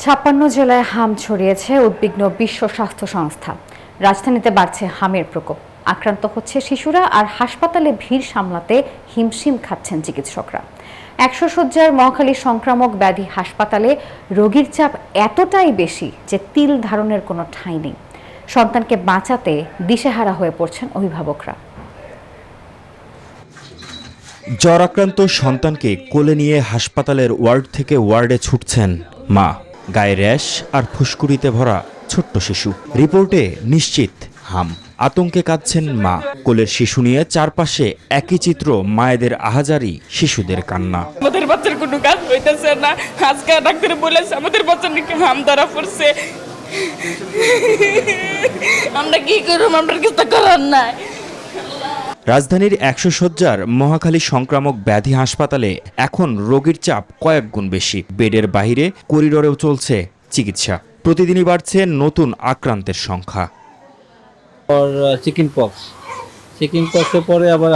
56 জেলায় হাম ছড়িয়েছে, উদ্বিগ্ন বিশ্ব স্বাস্থ্য সংস্থা। রাজধানীতে বাড়ছে হামের প্রকোপ। আক্রান্ত হচ্ছে শিশুরা, আর হাসপাতালে ভিড় সামলাতে হিমশিম খাচ্ছেন চিকিৎসকরা। 100 শয্যার মহাখালী সংক্রামক ব্যাধি হাসপাতালে রোগীর চাপ এতটাই বেশি যে তিল ধারণের কোনো ঠাঁই নেই। সন্তানকে বাঁচাতে দিশেহারা হয়ে পড়ছেন অভিভাবকরা। জ্বর আক্রান্ত সন্তানকে কোলে নিয়ে হাসপাতালের ওয়ার্ড থেকে ওয়ার্ডে ছুটছেন মা। গায়ে র্যাশ আর ফুসকুড়িতে ভরা ছোট্ট শিশু। রিপোর্টে নিশ্চিত হাম। আতঙ্কে কাঁদছেন মা। কোলের শিশু নিয়ে চারপাশে একই চিত্র, মায়েদের আহাজারি, শিশুদের কান্না। আমাদের বাচ্চার কোনো কাজ হইতেছে না। আজকে ডাক্তার বলেছে আমাদের বাচ্চার নাকি হাম ধরা পড়ছে। আমরা কি করব? আমরা কিছু করার নাই। রাজধানীর 100 শয্যার মহাখালী সংক্রামক ব্যাধি হাসপাতালে এখন রোগীর চাপ কয়েক গুণ বেশি। বেডের বাইরে করিডোরেও চলছে চিকিৎসা। প্রতিদিনই বাড়ছে নতুন আক্রান্তের সংখ্যা। চিকেন পক্সের পরে আবার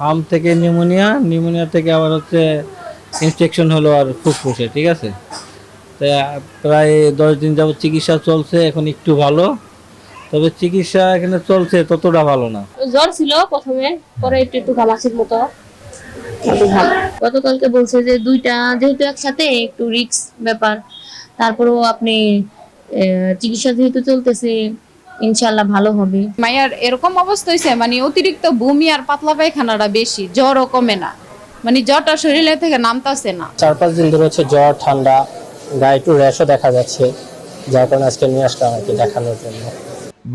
হাম থেকে নিউমোনিয়া থেকে আবার হচ্ছে ইনফেকশন হলো আর ফুসফুসে, ঠিক আছে। তাই প্রায় 10 দিন যাবত চিকিৎসা চলছে, এখন একটু ভালো, তবে চিকিৎসা এখানে চলছে ততটা ভালো না। জ্বর ছিল প্রথমে, পরে একটু ঘামাচির মতো। গতকালকে বলছে যে দুইটা যেহেতু একসাথে একটু রিস্ক ব্যাপার, তারপরেও আপনি চিকিৎসা যেহেতু চলতেছে ইনশাল্লাহ ভালো হবে। মায়ের এরকম অবস্থা হয়েছে, মানে অতিরিক্ত বমি আর পাতলা পায়খানাটা বেশি, জ্বরও কমে না, মানে জ্বরটা শরীরে থেকে নামতাছে না। 4-5 দিন ধরে হচ্ছে জ্বর, ঠান্ডা, গায়ে একটু র্যাশও দেখা যাচ্ছে, যার কারণে আজকে নিয়ে আসলাম আর কি দেখানোর জন্য।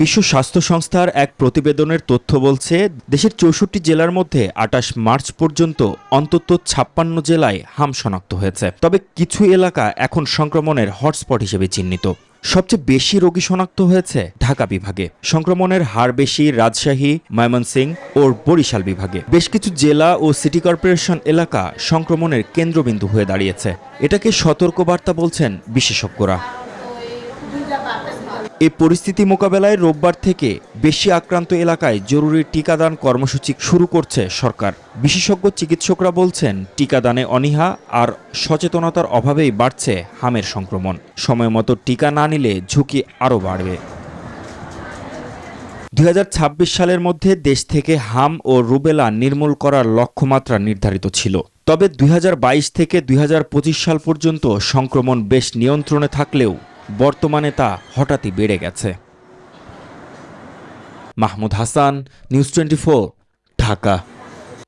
বিশ্ব স্বাস্থ্য সংস্থার এক প্রতিবেদনের তথ্য বলছে, দেশের 64 জেলার মধ্যে 28 মার্চ পর্যন্ত অন্তত 56 জেলায় হাম শনাক্ত হয়েছে। তবে কিছু এলাকা এখন সংক্রমণের হটস্পট হিসেবে চিহ্নিত। সবচেয়ে বেশি রোগী শনাক্ত হয়েছে ঢাকা বিভাগে। সংক্রমণের হার বেশি রাজশাহী, ময়মনসিংহ ও বরিশাল বিভাগে। বেশ কিছু জেলা ও সিটি কর্পোরেশন এলাকা সংক্রমণের কেন্দ্রবিন্দু হয়ে দাঁড়িয়েছে। এটাকে সতর্কবার্তা বলছেন বিশেষজ্ঞরা। এই পরিস্থিতি মোকাবেলায় রোববার থেকে বেশি আক্রান্ত এলাকায় জরুরি টিকাদান কর্মসূচি শুরু করছে সরকার। বিশেষজ্ঞ চিকিৎসকরা বলছেন, টিকাদানে অনীহা আর সচেতনতার অভাবেই বাড়ছে হামের সংক্রমণ। সময়মতো টিকা না নিলে ঝুঁকি আরও বাড়বে। 2026 সালের মধ্যে দেশ থেকে হাম ও রুবেলা নির্মূল করার লক্ষ্যমাত্রা নির্ধারিত ছিল। তবে 2022 থেকে 2025 সাল পর্যন্ত সংক্রমণ বেশ নিয়ন্ত্রণে থাকলেও বর্তমানে তা হঠাৎই বেড়ে গেছে। মাহমুদ হাসান, নিউজ 24, ঢাকা।